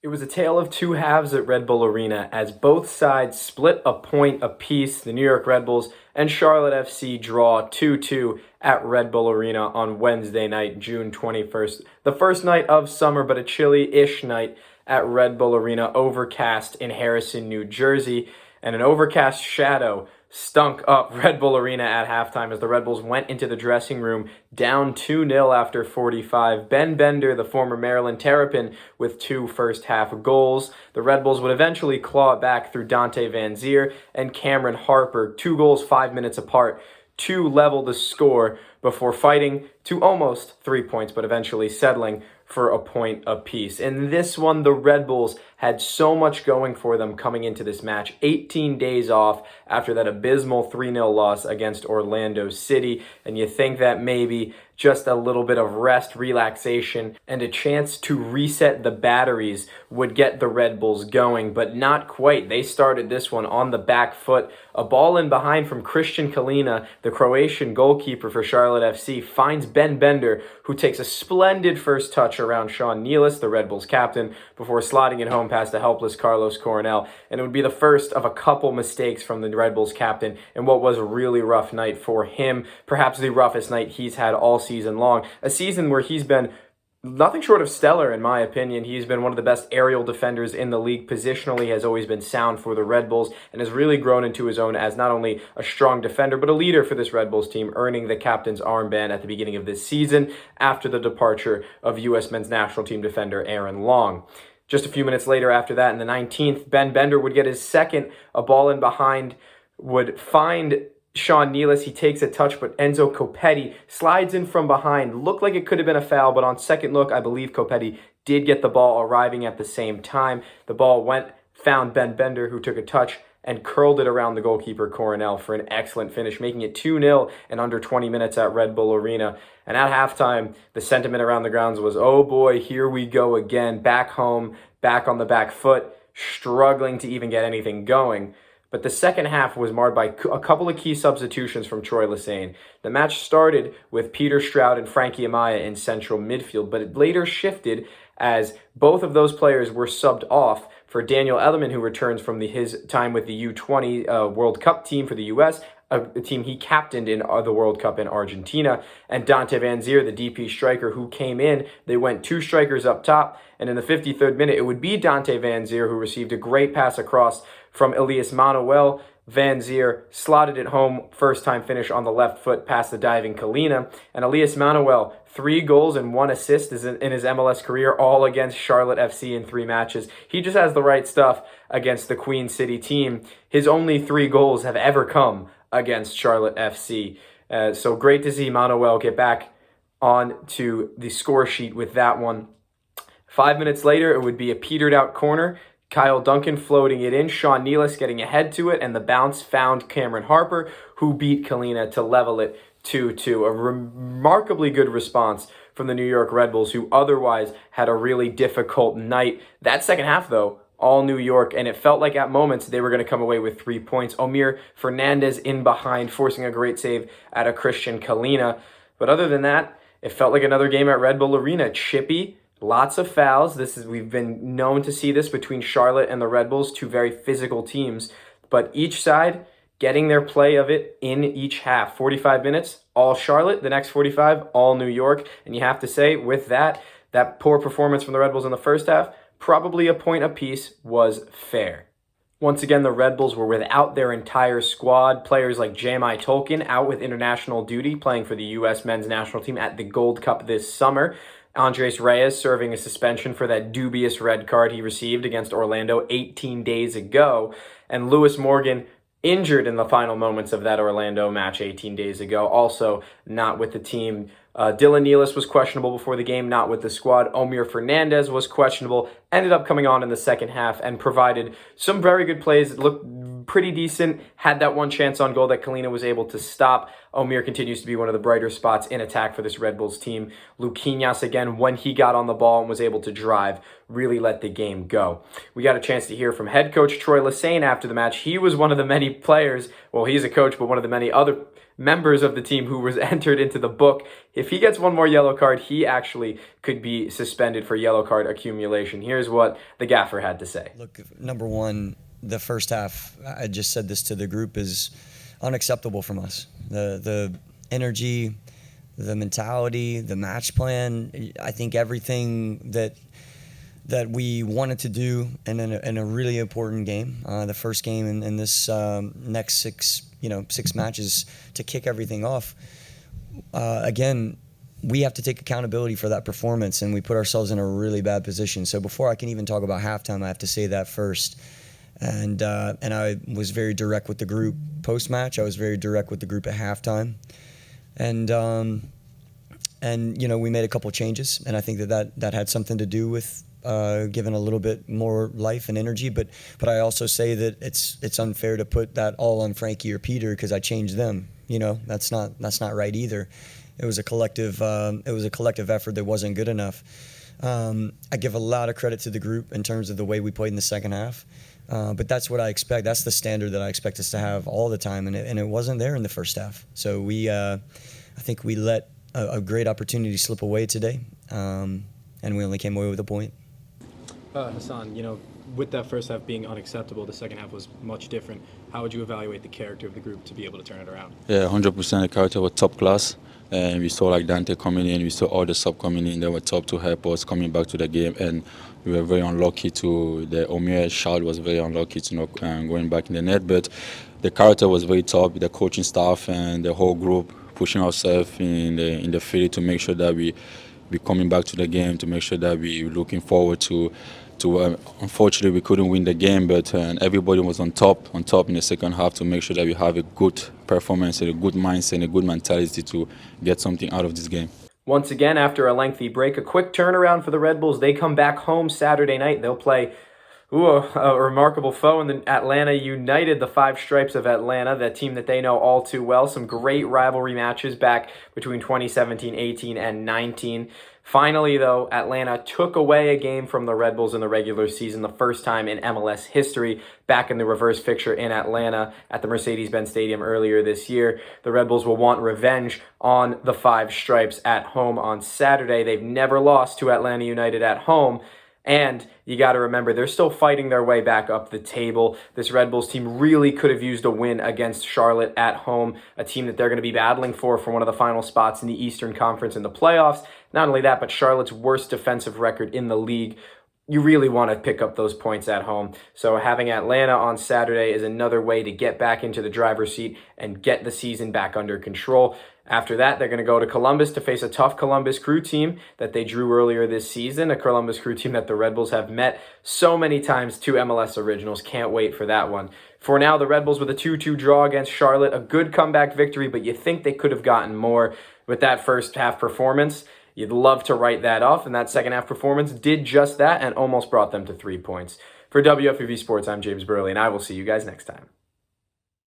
It was a tale of two halves at Red Bull Arena as both sides split a point apiece. The New York Red Bulls and Charlotte FC draw 2-2 at Red Bull Arena on Wednesday night, June 21st. The first night of summer, but a chilly-ish night at Red Bull Arena, overcast in Harrison, New Jersey, and an overcast shadow stunk up Red Bull Arena at halftime as the Red Bulls went into the dressing room down 2-0 after 45. Ben Bender, the former Maryland Terrapin, with two first-half goals. The Red Bulls would eventually claw it back through Dante Vanzeir and Cameron Harper, 2 goals 5 minutes apart, to level the score before fighting to almost 3 points, but eventually settling for a point apiece. In this one, the Red Bulls had so much going for them coming into this match. 18 days off after that abysmal 3-0 loss against Orlando City, and you think that maybe just a little bit of rest, relaxation, and a chance to reset the batteries would get the Red Bulls going, but not quite. They started this one on the back foot. A ball in behind from Christian Kalina, the Croatian goalkeeper for Charlotte FC, finds Ben Bender, who takes a splendid first touch around Sean Nealis, the Red Bulls captain, before slotting it home past a helpless Carlos Coronel. And it would be the first of a couple mistakes from the Red Bulls captain in what was a really rough night for him, perhaps the roughest night he's had all season long. A season where he's been nothing short of stellar, in my opinion. He's been one of the best aerial defenders in the league. Positionally has always been sound for the Red Bulls and has really grown into his own as not only a strong defender, but a leader for this Red Bulls team, earning the captain's armband at the beginning of this season after the departure of U.S. men's national team defender Aaron Long. Just a few minutes later after that, in the 19th, Ben Bender would get his second. A ball in behind would find Sean Nealis. He takes a touch, but Enzo Copetti slides in from behind. Looked like it could have been a foul, but on second look, I believe Copetti did get the ball arriving at the same time. The ball found Ben Bender, who took a touch and curled it around the goalkeeper Coronel for an excellent finish, making it 2-0 in under 20 minutes at Red Bull Arena. And at halftime, the sentiment around the grounds was, oh boy, here we go again, back home, back on the back foot, struggling to even get anything going. But the second half was marred by a couple of key substitutions from Troy Lesesne. The match started with Peter Stroud and Frankie Amaya in central midfield, but it later shifted as both of those players were subbed off for Daniel Ellerman, who returns from his time with the U20 World Cup team for the U.S., a team he captained in the World Cup in Argentina, and Dante Vanzeir, the DP striker, who came in. They went 2 strikers up top, and in the 53rd minute, it would be Dante Vanzeir who received a great pass across from Elias Manuel. Vanzeir slotted it home, first-time finish on the left foot past the diving Kalina. And Elias Manuel, 3 goals and 1 assist in his MLS career, all against Charlotte FC in 3 matches. He just has the right stuff against the Queen City team. His only 3 goals have ever come against Charlotte FC. So great to see Manuel get back onto the score sheet with that one. 5 minutes later, it would be a petered-out corner. Kyle Duncan floating it in, Sean Nealis getting ahead to it, and the bounce found Cameron Harper, who beat Kalina to level it 2-2. A remarkably good response from the New York Red Bulls, who otherwise had a really difficult night. That second half, though, all New York, and it felt like at moments they were going to come away with 3 points. Omir Fernandez in behind, forcing a great save at a Christian Kalina. But other than that, it felt like another game at Red Bull Arena. Chippy, lots of fouls. We've been known to see this between Charlotte and the Red Bulls, 2 very physical teams, but each side getting their play of it in each half. 45 minutes, all Charlotte. The next 45, all New York. And you have to say, with that poor performance from the Red Bulls in the first half, probably a point apiece was fair. Once again, the Red Bulls were without their entire squad. Players like Jamai Tolkien out with international duty, playing for the U.S. men's national team at the Gold Cup this summer. Andres Reyes serving a suspension for that dubious red card he received against Orlando 18 days ago. And Lewis Morgan injured in the final moments of that Orlando match 18 days ago, also not with the team. Dylan Nealis was questionable before the game, not with the squad. Omir Fernandez was questionable, ended up coming on in the second half and provided some very good plays. It looked pretty decent. Had that one chance on goal that Kalina was able to stop. Omir continues to be one of the brighter spots in attack for this Red Bulls team. Luquinhas, again, when he got on the ball and was able to drive, really let the game go. We got a chance to hear from head coach Troy Lesane after the match. He was one of the many players, well, he's a coach, but one of the many other members of the team who was entered into the book. If he gets one more yellow card, he actually could be suspended for yellow card accumulation. Here's what the gaffer had to say. Look, number one, the first half, I just said this to the group, is unacceptable from us. The energy, the mentality, the match plan, I think everything that we wanted to do in a really important game, the first game in this next six matches to kick everything off. Again, we have to take accountability for that performance, and we put ourselves in a really bad position. So before I can even talk about halftime, I have to say that first. And I was very direct with the group post-match. I was very direct with the group at halftime. And we made a couple changes, and I think that had something to do with giving a little bit more life and energy. But I also say that it's unfair to put that all on Frankie or Peter because I changed them. That's not right either. It was a collective effort that wasn't good enough. I give a lot of credit to the group in terms of the way we played in the second half. But that's what I expect. That's the standard that I expect us to have all the time, and it wasn't there in the first half. So I think we let a great opportunity slip away today, and we only came away with a point. Hassan, with that first half being unacceptable, the second half was much different. How would you evaluate the character of the group to be able to turn it around? Yeah, 100%. The character was top class. And we saw Dante coming in, we saw all the sub coming in. They were top to help us coming back to the game, and we were very unlucky the Omir shot was very unlucky to not going back in the net. But the character was very top, the coaching staff and the whole group pushing ourselves in the field to make sure that we coming back to the game, to make sure that we looking forward to unfortunately we couldn't win the game, but everybody was on top in the second half to make sure that we have a good performance and a good mindset and a good mentality to get something out of this game. Once again, after a lengthy break, a quick turnaround for the Red Bulls. They come back home Saturday night. They'll play a remarkable foe in the Atlanta United, the Five Stripes of Atlanta, that team that they know all too well. Some great rivalry matches back between 2017, 18, and 19. Finally, though, Atlanta took away a game from the Red Bulls in the regular season, the first time in MLS history, back in the reverse fixture in Atlanta at the Mercedes-Benz Stadium earlier this year. The Red Bulls will want revenge on the Five Stripes at home on Saturday. They've never lost to Atlanta United at home. And you got to remember, they're still fighting their way back up the table. This Red Bulls team really could have used a win against Charlotte at home, a team that they're going to be battling for one of the final spots in the Eastern Conference in the playoffs. Not only that, but Charlotte's worst defensive record in the league. You really want to pick up those points at home. So having Atlanta on Saturday is another way to get back into the driver's seat and get the season back under control. After that, they're going to go to Columbus to face a tough Columbus Crew team that they drew earlier this season, a Columbus Crew team that the Red Bulls have met so many times, 2 MLS originals. Can't wait for that one. For now, the Red Bulls with a 2-2 draw against Charlotte, a good comeback victory, but you think they could have gotten more with that first half performance. You'd love to write that off, and that second half performance did just that and almost brought them to 3 points. For WFUV Sports, I'm James Burley, and I will see you guys next time.